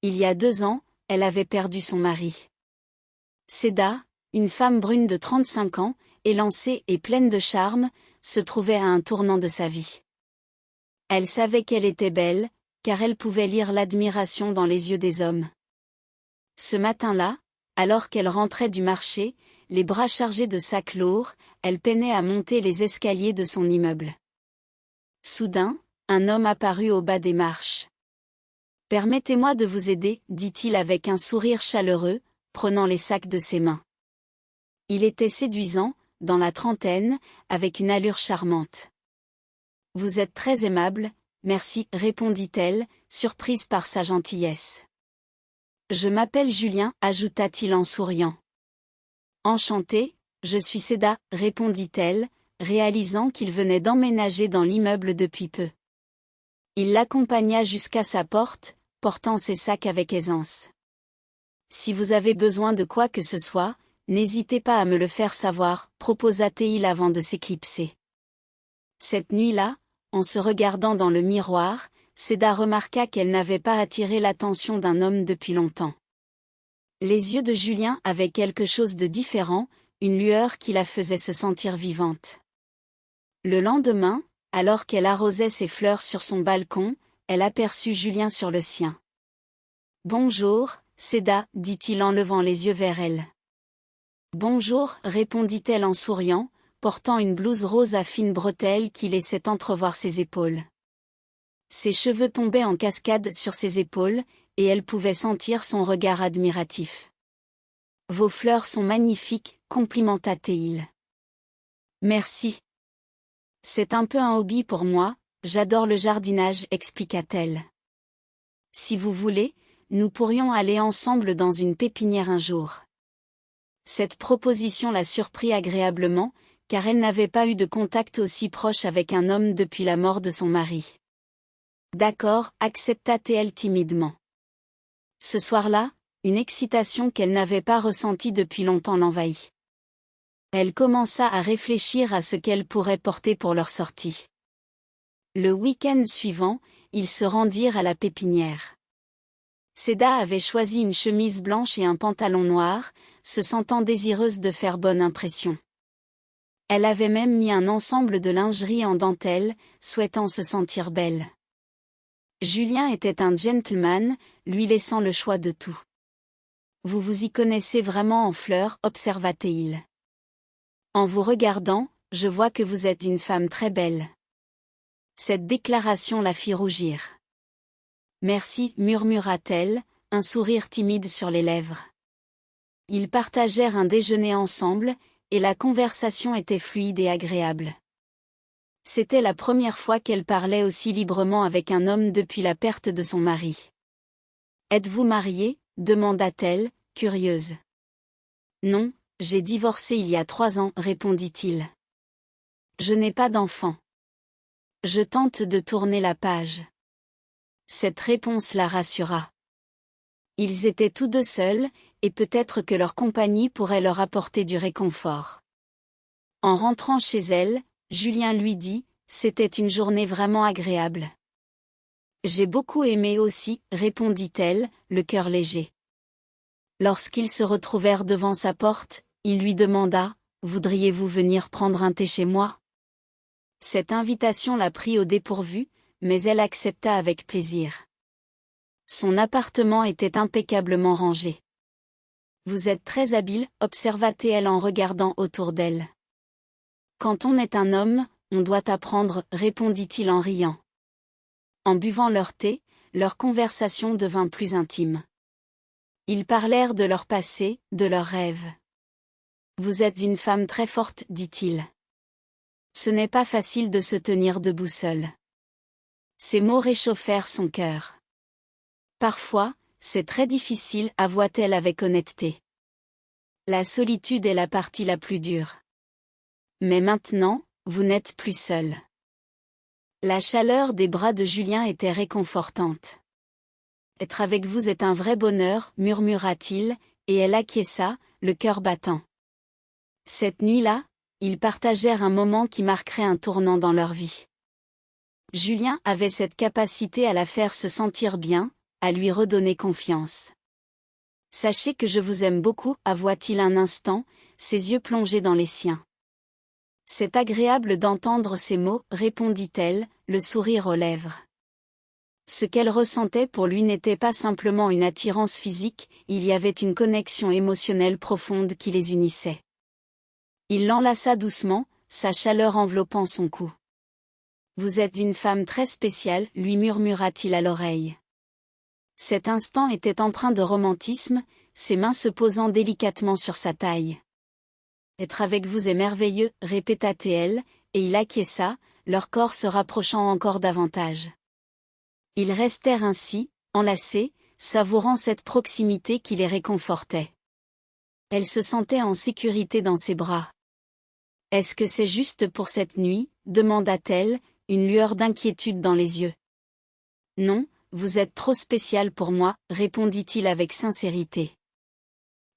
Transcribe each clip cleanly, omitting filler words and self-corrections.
Il y a 2 ans, elle avait perdu son mari. Seda, une femme brune de 35 ans, élancée et pleine de charme, se trouvait à un tournant de sa vie. Elle savait qu'elle était belle, car elle pouvait lire l'admiration dans les yeux des hommes. Ce matin-là, alors qu'elle rentrait du marché, les bras chargés de sacs lourds, elle peinait à monter les escaliers de son immeuble. Soudain, un homme apparut au bas des marches. « Permettez-moi de vous aider, » dit-il avec un sourire chaleureux, prenant les sacs de ses mains. Il était séduisant, dans la trentaine, avec une allure charmante. « Vous êtes très aimable, merci, » répondit-elle, surprise par sa gentillesse. « Je m'appelle Julien, » ajouta-t-il en souriant. « Enchanté, je suis Seda, » répondit-elle, réalisant qu'il venait d'emménager dans l'immeuble depuis peu. Il l'accompagna jusqu'à sa porte, portant ses sacs avec aisance. « Si vous avez besoin de quoi que ce soit, n'hésitez pas à me le faire savoir, » proposa-t-il avant de s'éclipser. Cette nuit-là, en se regardant dans le miroir, Seda remarqua qu'elle n'avait pas attiré l'attention d'un homme depuis longtemps. Les yeux de Julien avaient quelque chose de différent, une lueur qui la faisait se sentir vivante. Le lendemain, alors qu'elle arrosait ses fleurs sur son balcon, elle aperçut Julien sur le sien. « Bonjour, Seda, » dit-il en levant les yeux vers elle. « Bonjour, » répondit-elle en souriant, portant une blouse rose à fines bretelles qui laissait entrevoir ses épaules. Ses cheveux tombaient en cascade sur ses épaules, et elle pouvait sentir son regard admiratif. « Vos fleurs sont magnifiques, » complimenta-t-il. « Merci. C'est un peu un hobby pour moi, j'adore le jardinage, » expliqua-t-elle. « Si vous voulez, nous pourrions aller ensemble dans une pépinière un jour. » Cette proposition la surprit agréablement, car elle n'avait pas eu de contact aussi proche avec un homme depuis la mort de son mari. « D'accord, » accepta-t-elle timidement. Ce soir-là, une excitation qu'elle n'avait pas ressentie depuis longtemps l'envahit. Elle commença à réfléchir à ce qu'elle pourrait porter pour leur sortie. Le week-end suivant, ils se rendirent à la pépinière. Seda avait choisi une chemise blanche et un pantalon noir, se sentant désireuse de faire bonne impression. Elle avait même mis un ensemble de lingerie en dentelle, souhaitant se sentir belle. Julien était un gentleman, lui laissant le choix de tout. « Vous vous y connaissez vraiment en fleurs, » observa-t-il. « En vous regardant, je vois que vous êtes une femme très belle. » Cette déclaration la fit rougir. « Merci, » murmura-t-elle, un sourire timide sur les lèvres. Ils partagèrent un déjeuner ensemble, et la conversation était fluide et agréable. C'était la première fois qu'elle parlait aussi librement avec un homme depuis la perte de son mari. « Êtes-vous mariée ?» demanda-t-elle, curieuse. « Non, j'ai divorcé il y a 3 ans, » répondit-il. « Je n'ai pas d'enfant. Je tente de tourner la page. » Cette réponse la rassura. Ils étaient tous deux seuls, et peut-être que leur compagnie pourrait leur apporter du réconfort. En rentrant chez elle, Julien lui dit « C'était une journée vraiment agréable. » « J'ai beaucoup aimé aussi, » répondit-elle, le cœur léger. Lorsqu'ils se retrouvèrent devant sa porte, il lui demanda « Voudriez-vous venir prendre un thé chez moi ?» Cette invitation la prit au dépourvu, mais elle accepta avec plaisir. Son appartement était impeccablement rangé. « Vous êtes très habile, » observa-t-elle en regardant autour d'elle. « Quand on est un homme, on doit apprendre, » répondit-il en riant. En buvant leur thé, leur conversation devint plus intime. Ils parlèrent de leur passé, de leurs rêves. « Vous êtes une femme très forte, » dit-il. « Ce n'est pas facile de se tenir debout seule. » Ces mots réchauffèrent son cœur. « Parfois, c'est très difficile, » avoua-t-elle avec honnêteté. « La solitude est la partie la plus dure. Mais maintenant, vous n'êtes plus seule. » La chaleur des bras de Julien était réconfortante. « Être avec vous est un vrai bonheur, » murmura-t-il, et elle acquiesça, le cœur battant. Cette nuit-là, ils partagèrent un moment qui marquerait un tournant dans leur vie. Julien avait cette capacité à la faire se sentir bien, à lui redonner confiance. Sachez que je vous aime beaucoup, avoua-t-il un instant, ses yeux plongés dans les siens. C'est agréable d'entendre ces mots, répondit-elle, le sourire aux lèvres. Ce qu'elle ressentait pour lui n'était pas simplement une attirance physique, il y avait une connexion émotionnelle profonde qui les unissait. Il l'enlaça doucement, sa chaleur enveloppant son cou. « Vous êtes une femme très spéciale, lui murmura-t-il à l'oreille. Cet instant était empreint de romantisme, ses mains se posant délicatement sur sa taille. « Être avec vous est merveilleux, répéta-t-elle, et il acquiesça, leurs corps se rapprochant encore davantage. Ils restèrent ainsi, enlacés, savourant cette proximité qui les réconfortait. Elle se sentait en sécurité dans ses bras. « Est-ce que c'est juste pour cette nuit ?» demanda-t-elle, une lueur d'inquiétude dans les yeux. « Non, vous êtes trop spécial pour moi, répondit-il avec sincérité.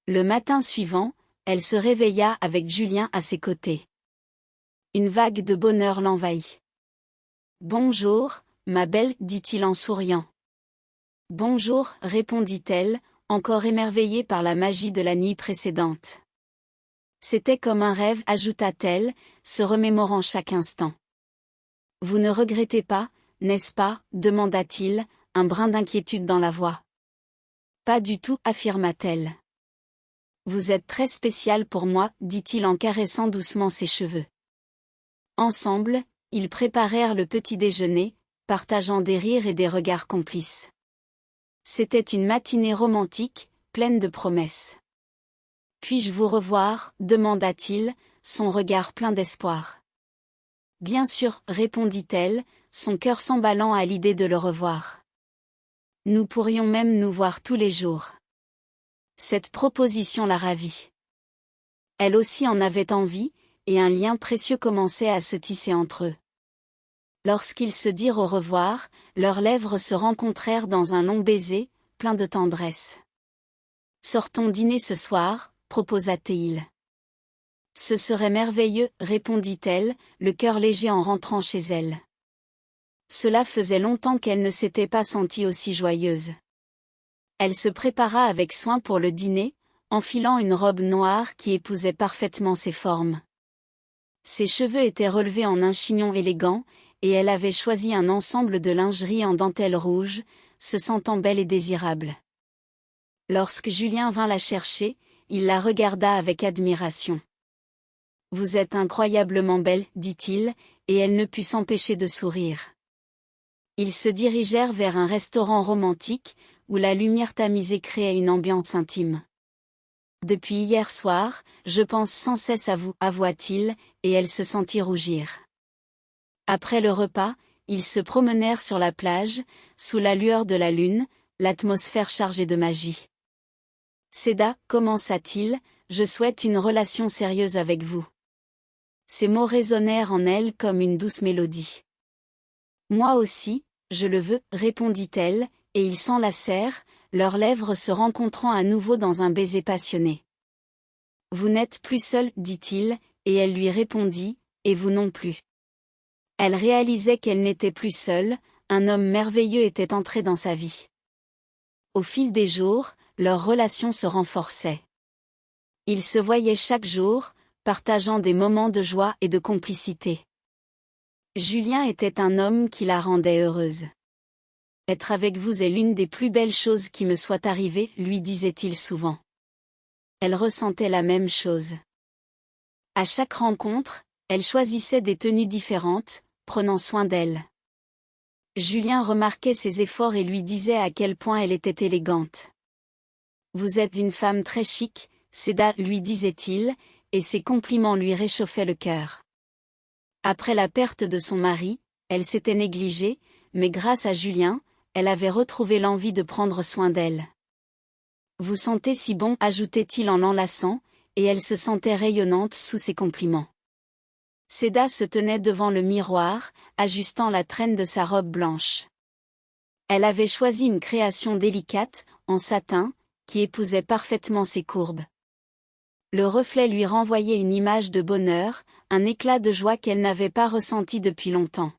Le matin suivant, elle se réveilla avec Julien à ses côtés. Une vague de bonheur l'envahit. « Bonjour, ma belle, dit-il en souriant. « Bonjour, répondit-elle, encore émerveillée par la magie de la nuit précédente. C'était comme un rêve, ajouta-t-elle, se remémorant chaque instant. Vous ne regrettez pas, n'est-ce pas, demanda-t-il, un brin d'inquiétude dans la voix. Pas du tout, affirma-t-elle. Vous êtes très spécial pour moi, dit-il en caressant doucement ses cheveux. Ensemble, ils préparèrent le petit déjeuner, partageant des rires et des regards complices. C'était une matinée romantique, pleine de promesses. Puis-je vous revoir, demanda-t-il, son regard plein d'espoir. Bien sûr, répondit-elle, son cœur s'emballant à l'idée de le revoir. Nous pourrions même nous voir tous les jours. Cette proposition la ravit. Elle aussi en avait envie, et un lien précieux commençait à se tisser entre eux. Lorsqu'ils se dirent au revoir, leurs lèvres se rencontrèrent dans un long baiser, plein de tendresse. « Sortons dîner ce soir », proposa-t-il. « Ce serait merveilleux, répondit-elle, le cœur léger en rentrant chez elle. Cela faisait longtemps qu'elle ne s'était pas sentie aussi joyeuse. Elle se prépara avec soin pour le dîner, enfilant une robe noire qui épousait parfaitement ses formes. Ses cheveux étaient relevés en un chignon élégant, et elle avait choisi un ensemble de lingerie en dentelle rouge, se sentant belle et désirable. Lorsque Julien vint la chercher, il la regarda avec admiration. « Vous êtes incroyablement belle, dit-il, et elle ne put s'empêcher de sourire. » Ils se dirigèrent vers un restaurant romantique, où la lumière tamisée créait une ambiance intime. « Depuis hier soir, je pense sans cesse à vous, avoua-t-il, et elle se sentit rougir. Après le repas, ils se promenèrent sur la plage, sous la lueur de la lune, l'atmosphère chargée de magie. « Seda, commença-t-il, je souhaite une relation sérieuse avec vous. » Ces mots résonnèrent en elle comme une douce mélodie. « Moi aussi, je le veux, répondit-elle, et ils s'enlacèrent, leurs lèvres se rencontrant à nouveau dans un baiser passionné. « Vous n'êtes plus seul, dit-il, et elle lui répondit, et vous non plus. » Elle réalisait qu'elle n'était plus seule, un homme merveilleux était entré dans sa vie. Au fil des jours, leur relation se renforçait. Ils se voyaient chaque jour, partageant des moments de joie et de complicité. Julien était un homme qui la rendait heureuse. « Être avec vous est l'une des plus belles choses qui me soient arrivées, lui disait-il souvent. Elle ressentait la même chose. À chaque rencontre, elle choisissait des tenues différentes, prenant soin d'elle. Julien remarquait ses efforts et lui disait à quel point elle était élégante. « Vous êtes une femme très chic, Seda, lui disait-il, et ses compliments lui réchauffaient le cœur. Après la perte de son mari, elle s'était négligée, mais grâce à Julien, elle avait retrouvé l'envie de prendre soin d'elle. « Vous sentez si bon, ajoutait-il en l'enlaçant, et elle se sentait rayonnante sous ses compliments. Seda se tenait devant le miroir, ajustant la traîne de sa robe blanche. Elle avait choisi une création délicate, en satin, qui épousait parfaitement ses courbes. Le reflet lui renvoyait une image de bonheur, un éclat de joie qu'elle n'avait pas ressenti depuis longtemps.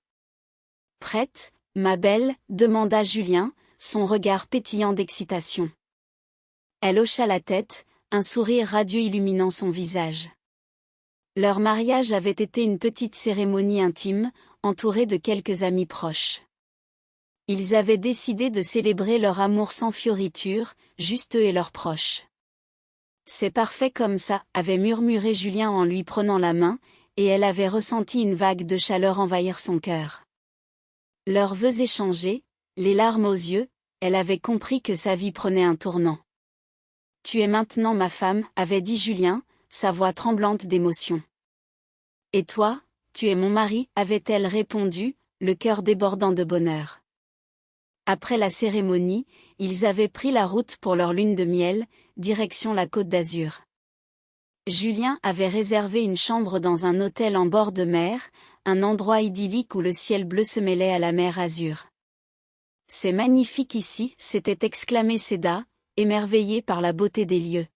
« Prête, ma belle ?» demanda Julien, son regard pétillant d'excitation. Elle hocha la tête, un sourire radieux illuminant son visage. Leur mariage avait été une petite cérémonie intime, entourée de quelques amis proches. Ils avaient décidé de célébrer leur amour sans fioriture, juste eux et leurs proches. C'est parfait comme ça, avait murmuré Julien en lui prenant la main, et elle avait ressenti une vague de chaleur envahir son cœur. Leurs vœux échangés, les larmes aux yeux, elle avait compris que sa vie prenait un tournant. « Tu es maintenant ma femme », avait dit Julien, sa voix tremblante d'émotion. « Et toi, tu es mon mari », avait-elle répondu, le cœur débordant de bonheur. Après la cérémonie, ils avaient pris la route pour leur lune de miel, direction la Côte d'Azur. Julien avait réservé une chambre dans un hôtel en bord de mer, un endroit idyllique où le ciel bleu se mêlait à la mer Azur. « C'est magnifique ici », s'était exclamé Seda, émerveillée par la beauté des lieux.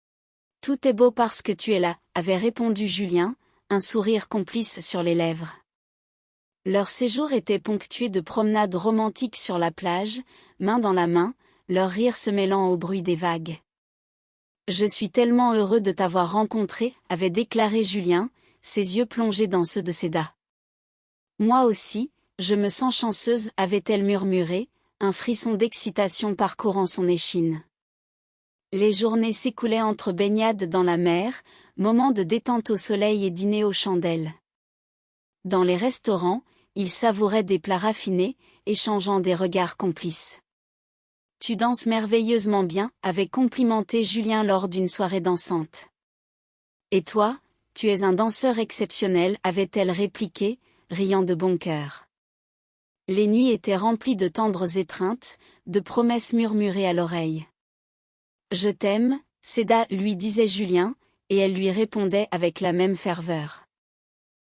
« Tout est beau parce que tu es là », avait répondu Julien, un sourire complice sur les lèvres. Leur séjour était ponctué de promenades romantiques sur la plage, main dans la main, leur rire se mêlant au bruit des vagues. « Je suis tellement heureux de t'avoir rencontré », avait déclaré Julien, ses yeux plongés dans ceux de Seda. « Moi aussi, je me sens chanceuse », avait-elle murmuré, un frisson d'excitation parcourant son échine. Les journées s'écoulaient entre baignades dans la mer, moments de détente au soleil et dîner aux chandelles. Dans les restaurants, ils savouraient des plats raffinés, échangeant des regards complices. « Tu danses merveilleusement bien », avait complimenté Julien lors d'une soirée dansante. « Et toi, tu es un danseur exceptionnel », avait-elle répliqué, riant de bon cœur. Les nuits étaient remplies de tendres étreintes, de promesses murmurées à l'oreille. « Je t'aime, Seda », lui disait Julien, et elle lui répondait avec la même ferveur.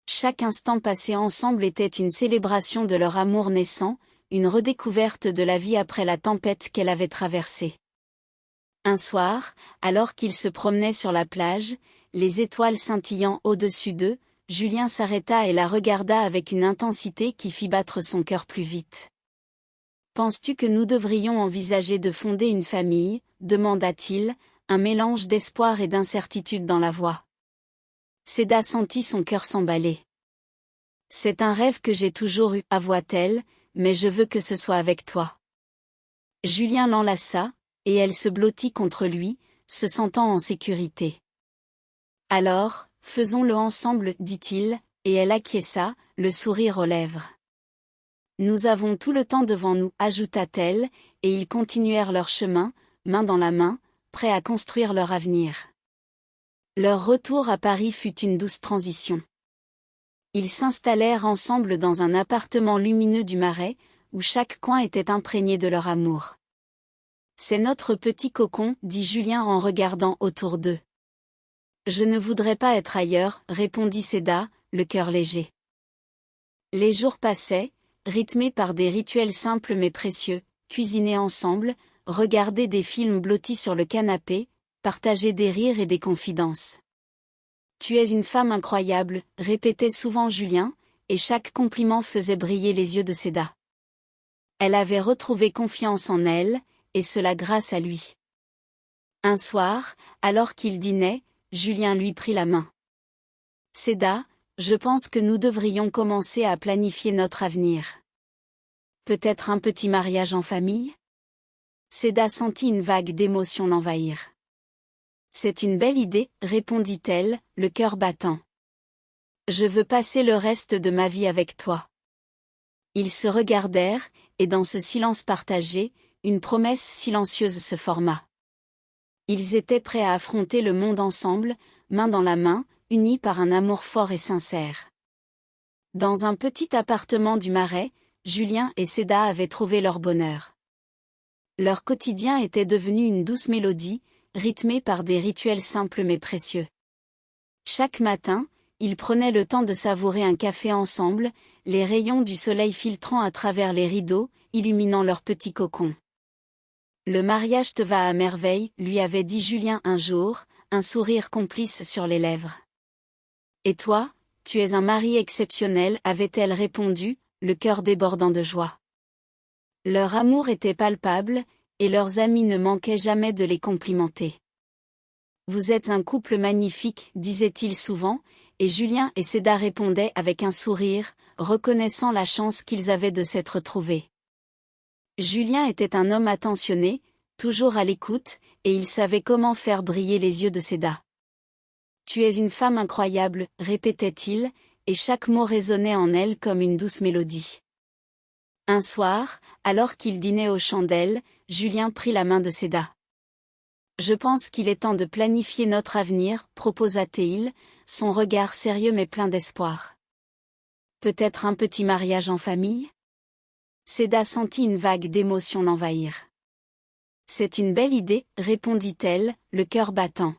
Chaque instant passé ensemble était une célébration de leur amour naissant, une redécouverte de la vie après la tempête qu'elle avait traversée. Un soir, alors qu'ils se promenaient sur la plage, les étoiles scintillant au-dessus d'eux, Julien s'arrêta et la regarda avec une intensité qui fit battre son cœur plus vite. « Penses-tu que nous devrions envisager de fonder une famille ?» demanda-t-il, un mélange d'espoir et d'incertitude dans la voix. Seda sentit son cœur s'emballer. « C'est un rêve que j'ai toujours eu, » avoua-t-elle, « mais je veux que ce soit avec toi. » Julien l'enlaça, et elle se blottit contre lui, se sentant en sécurité. « Alors, faisons-le ensemble, » dit-il, et elle acquiesça, le sourire aux lèvres. « Nous avons tout le temps devant nous, » ajouta-t-elle, et ils continuèrent leur chemin, main dans la main, prêts à construire leur avenir. Leur retour à Paris fut une douce transition. Ils s'installèrent ensemble dans un appartement lumineux du Marais, où chaque coin était imprégné de leur amour. « C'est notre petit cocon, » dit Julien en regardant autour d'eux. « Je ne voudrais pas être ailleurs, » répondit Seda, le cœur léger. Les jours passaient, rythmés par des rituels simples mais précieux, cuisiner ensemble, regarder des films blottis sur le canapé, partager des rires et des confidences. « Tu es une femme incroyable », répétait souvent Julien, et chaque compliment faisait briller les yeux de Seda. Elle avait retrouvé confiance en elle, et cela grâce à lui. Un soir, alors qu'il dînait, Julien lui prit la main. « Seda, je pense que nous devrions commencer à planifier notre avenir. Peut-être un petit mariage en famille ?» Seda sentit une vague d'émotion l'envahir. « C'est une belle idée, » répondit-elle, le cœur battant. « Je veux passer le reste de ma vie avec toi. » Ils se regardèrent, et dans ce silence partagé, une promesse silencieuse se forma. Ils étaient prêts à affronter le monde ensemble, main dans la main, unis par un amour fort et sincère. Dans un petit appartement du Marais, Julien et Seda avaient trouvé leur bonheur. Leur quotidien était devenu une douce mélodie, rythmée par des rituels simples mais précieux. Chaque matin, ils prenaient le temps de savourer un café ensemble, les rayons du soleil filtrant à travers les rideaux, illuminant leur petit cocon. « Le mariage te va à merveille, » lui avait dit Julien un jour, un sourire complice sur les lèvres. « Et toi, tu es un mari exceptionnel, » avait-elle répondu, le cœur débordant de joie. Leur amour était palpable, et leurs amis ne manquaient jamais de les complimenter. Vous êtes un couple magnifique, disait-il souvent, et Julien et Seda répondaient avec un sourire, reconnaissant la chance qu'ils avaient de s'être trouvés. Julien était un homme attentionné, toujours à l'écoute, et il savait comment faire briller les yeux de Seda. « Tu es une femme incroyable », répétait-il, et chaque mot résonnait en elle comme une douce mélodie. Un soir, alors qu'ils dînaient aux chandelles, Julien prit la main de Seda. « Je pense qu'il est temps de planifier notre avenir, proposa-t-il, son regard sérieux mais plein d'espoir. Peut-être un petit mariage en famille ? Seda sentit une vague d'émotion l'envahir. C'est une belle idée, répondit-elle, le cœur battant.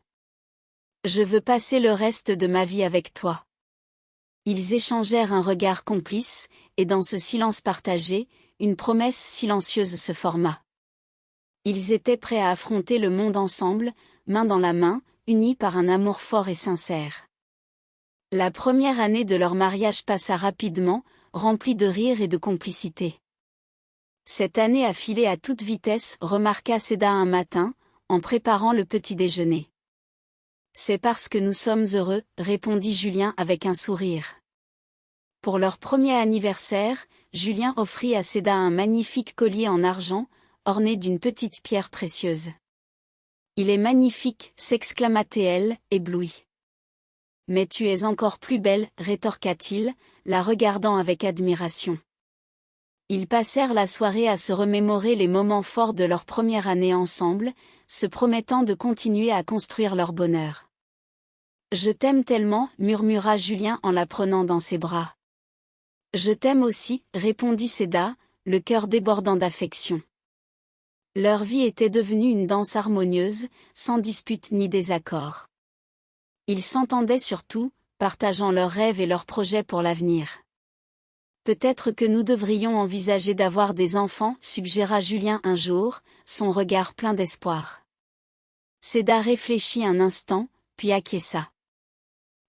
Je veux passer le reste de ma vie avec toi. Ils échangèrent un regard complice, et dans ce silence partagé, une promesse silencieuse se forma. Ils étaient prêts à affronter le monde ensemble, main dans la main, unis par un amour fort et sincère. La première année de leur mariage passa rapidement, remplie de rires et de complicité. Cette année a filé à toute vitesse, remarqua Seda un matin, en préparant le petit déjeuner. C'est parce que nous sommes heureux, répondit Julien avec un sourire. Pour leur premier anniversaire, Julien offrit à Seda un magnifique collier en argent, orné d'une petite pierre précieuse. Il est magnifique, s'exclama-t-elle, éblouie. Mais tu es encore plus belle, rétorqua-t-il, la regardant avec admiration. Ils passèrent la soirée à se remémorer les moments forts de leur première année ensemble, se promettant de continuer à construire leur bonheur. « Je t'aime tellement, murmura Julien en la prenant dans ses bras. « Je t'aime aussi, répondit Seda, le cœur débordant d'affection. Leur vie était devenue une danse harmonieuse, sans dispute ni désaccord. Ils s'entendaient sur tout, partageant leurs rêves et leurs projets pour l'avenir. Peut-être que nous devrions envisager d'avoir des enfants, suggéra Julien un jour, son regard plein d'espoir. Seda réfléchit un instant, puis acquiesça.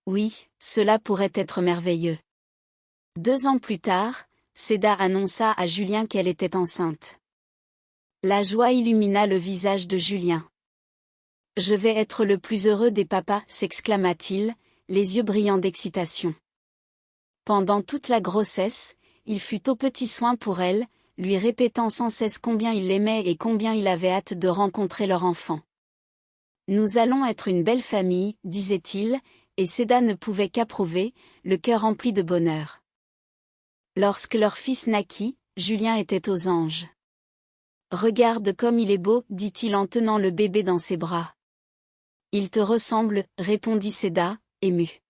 Oui, cela pourrait être merveilleux. 2 ans plus tard, Seda annonça à Julien qu'elle était enceinte. La joie illumina le visage de Julien. « Je vais être le plus heureux des papas » s'exclama-t-il, les yeux brillants d'excitation. Pendant toute la grossesse, il fut aux petits soins pour elle, lui répétant sans cesse combien il l'aimait et combien il avait hâte de rencontrer leur enfant. « Nous allons être une belle famille, disait-il, et Seda ne pouvait qu'approuver, le cœur rempli de bonheur. Lorsque leur fils naquit, Julien était aux anges. « Regarde comme il est beau, dit-il en tenant le bébé dans ses bras. Il te ressemble, répondit Seda, ému.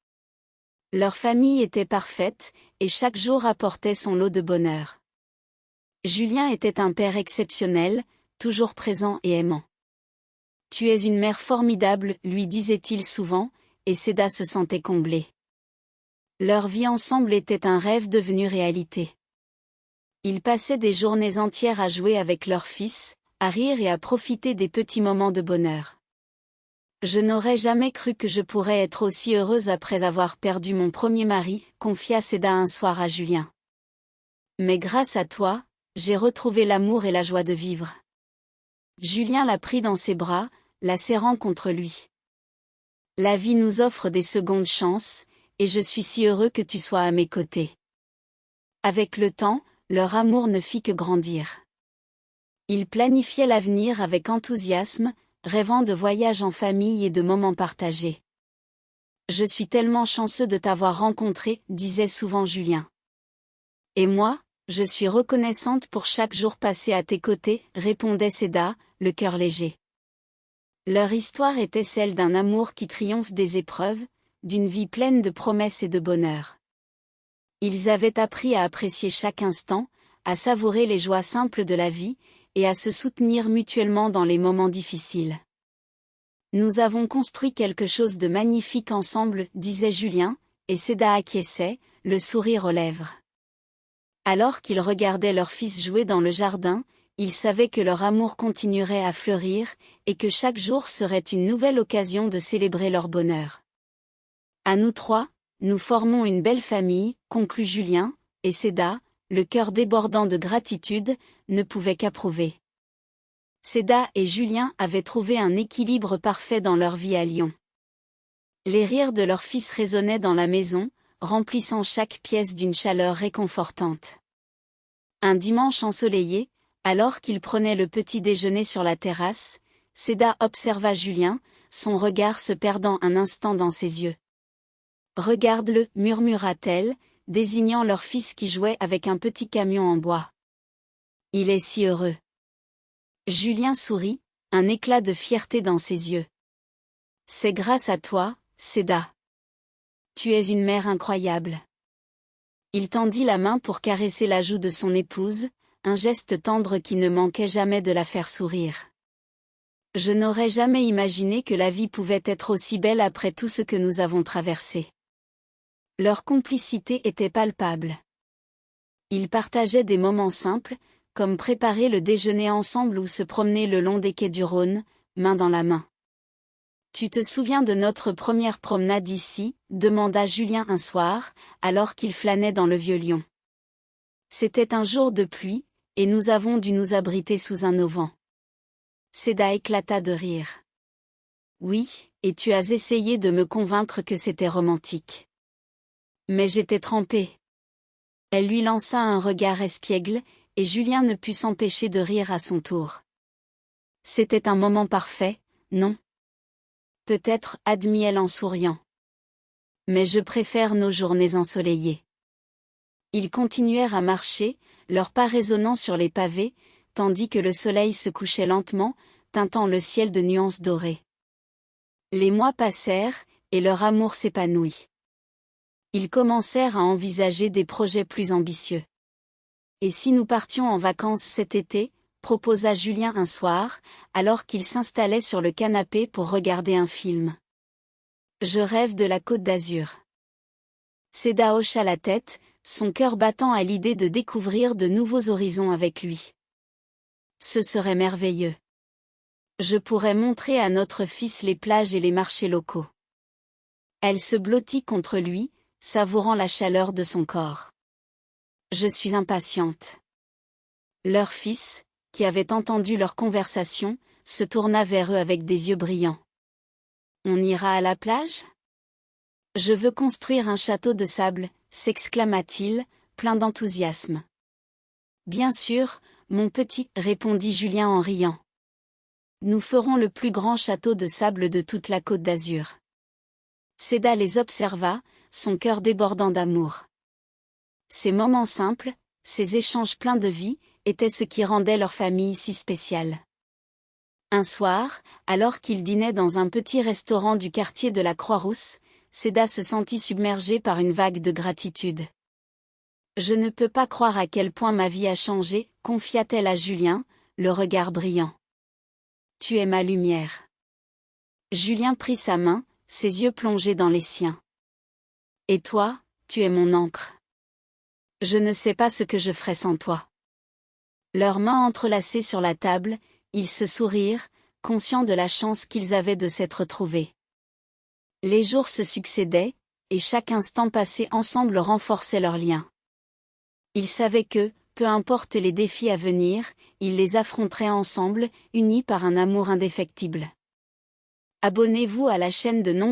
Leur famille était parfaite, et chaque jour apportait son lot de bonheur. Julien était un père exceptionnel, toujours présent et aimant. « Tu es une mère formidable, lui disait-il souvent, et Seda se sentait comblée. Leur vie ensemble était un rêve devenu réalité. Ils passaient des journées entières à jouer avec leur fils, à rire et à profiter des petits moments de bonheur. Je n'aurais jamais cru que je pourrais être aussi heureuse après avoir perdu mon premier mari, confia Seda un soir à Julien. Mais grâce à toi, j'ai retrouvé l'amour et la joie de vivre. Julien la prit dans ses bras, la serrant contre lui. La vie nous offre des secondes chances, et je suis si heureux que tu sois à mes côtés. Avec le temps, leur amour ne fit que grandir. Ils planifiaient l'avenir avec enthousiasme, rêvant de voyages en famille et de moments partagés. Je suis tellement chanceux de t'avoir rencontré, disait souvent Julien. Et moi, je suis reconnaissante pour chaque jour passé à tes côtés, répondait Seda, le cœur léger. Leur histoire était celle d'un amour qui triomphe des épreuves, d'une vie pleine de promesses et de bonheur. Ils avaient appris à apprécier chaque instant, à savourer les joies simples de la vie, et à se soutenir mutuellement dans les moments difficiles. Nous avons construit quelque chose de magnifique ensemble, disait Julien, et Seda acquiesçait, le sourire aux lèvres. Alors qu'ils regardaient leur fils jouer dans le jardin, ils savaient que leur amour continuerait à fleurir, et que chaque jour serait une nouvelle occasion de célébrer leur bonheur. À nous 3, nous formons une belle famille, conclut Julien, et Seda, le cœur débordant de gratitude, ne pouvait qu'approuver. Seda et Julien avaient trouvé un équilibre parfait dans leur vie à Lyon. Les rires de leur fils résonnaient dans la maison, remplissant chaque pièce d'une chaleur réconfortante. Un dimanche ensoleillé, alors qu'ils prenaient le petit déjeuner sur la terrasse, Seda observa Julien, son regard se perdant un instant dans ses yeux. « Regarde-le, murmura-t-elle, désignant leur fils qui jouait avec un petit camion en bois. Il est si heureux. » Julien sourit, un éclat de fierté dans ses yeux. « C'est grâce à toi, Seda. Tu es une mère incroyable. » Il tendit la main pour caresser la joue de son épouse, un geste tendre qui ne manquait jamais de la faire sourire. « Je n'aurais jamais imaginé que la vie pouvait être aussi belle après tout ce que nous avons traversé. » Leur complicité était palpable. Ils partageaient des moments simples, comme préparer le déjeuner ensemble ou se promener le long des quais du Rhône, main dans la main. « Tu te souviens de notre première promenade ici ?» demanda Julien un soir, alors qu'il flânait dans le Vieux-Lyon. C'était un jour de pluie, et nous avons dû nous abriter sous un auvent. Seda éclata de rire. « Oui, et tu as essayé de me convaincre que c'était romantique. Mais j'étais trempée. » Elle lui lança un regard espiègle, et Julien ne put s'empêcher de rire à son tour. « C'était un moment parfait, non ? » « Peut-être, admit-elle en souriant. Mais je préfère nos journées ensoleillées. » Ils continuèrent à marcher, leurs pas résonnant sur les pavés, tandis que le soleil se couchait lentement, teintant le ciel de nuances dorées. Les mois passèrent, et leur amour s'épanouit. Ils commencèrent à envisager des projets plus ambitieux. « Et si nous partions en vacances cet été ?» proposa Julien un soir, alors qu'il s'installait sur le canapé pour regarder un film. « Je rêve de la Côte d'Azur. » Seda hocha la tête, son cœur battant à l'idée de découvrir de nouveaux horizons avec lui. « Ce serait merveilleux. Je pourrais montrer à notre fils les plages et les marchés locaux. » Elle se blottit contre lui, savourant la chaleur de son corps. « Je suis impatiente. » Leur fils, qui avait entendu leur conversation, se tourna vers eux avec des yeux brillants. « On ira à la plage ? » « Je veux construire un château de sable, » s'exclama-t-il, plein d'enthousiasme. « Bien sûr, mon petit, » répondit Julien en riant. « Nous ferons le plus grand château de sable de toute la Côte d'Azur. » Seda les observa, son cœur débordant d'amour. Ces moments simples, ces échanges pleins de vie, étaient ce qui rendait leur famille si spéciale. Un soir, alors qu'ils dînaient dans un petit restaurant du quartier de la Croix-Rousse, Seda se sentit submergée par une vague de gratitude. « Je ne peux pas croire à quel point ma vie a changé, » confia-t-elle à Julien, le regard brillant. « Tu es ma lumière. » Julien prit sa main, ses yeux plongés dans les siens. « Et toi, tu es mon encre. Je ne sais pas ce que je ferais sans toi. » Leurs mains entrelacées sur la table, ils se sourirent, conscients de la chance qu'ils avaient de s'être trouvés. Les jours se succédaient, et chaque instant passé ensemble renforçait leur lien. Ils savaient que, peu importe les défis à venir, ils les affronteraient ensemble, unis par un amour indéfectible. Abonnez-vous à la chaîne de nombreux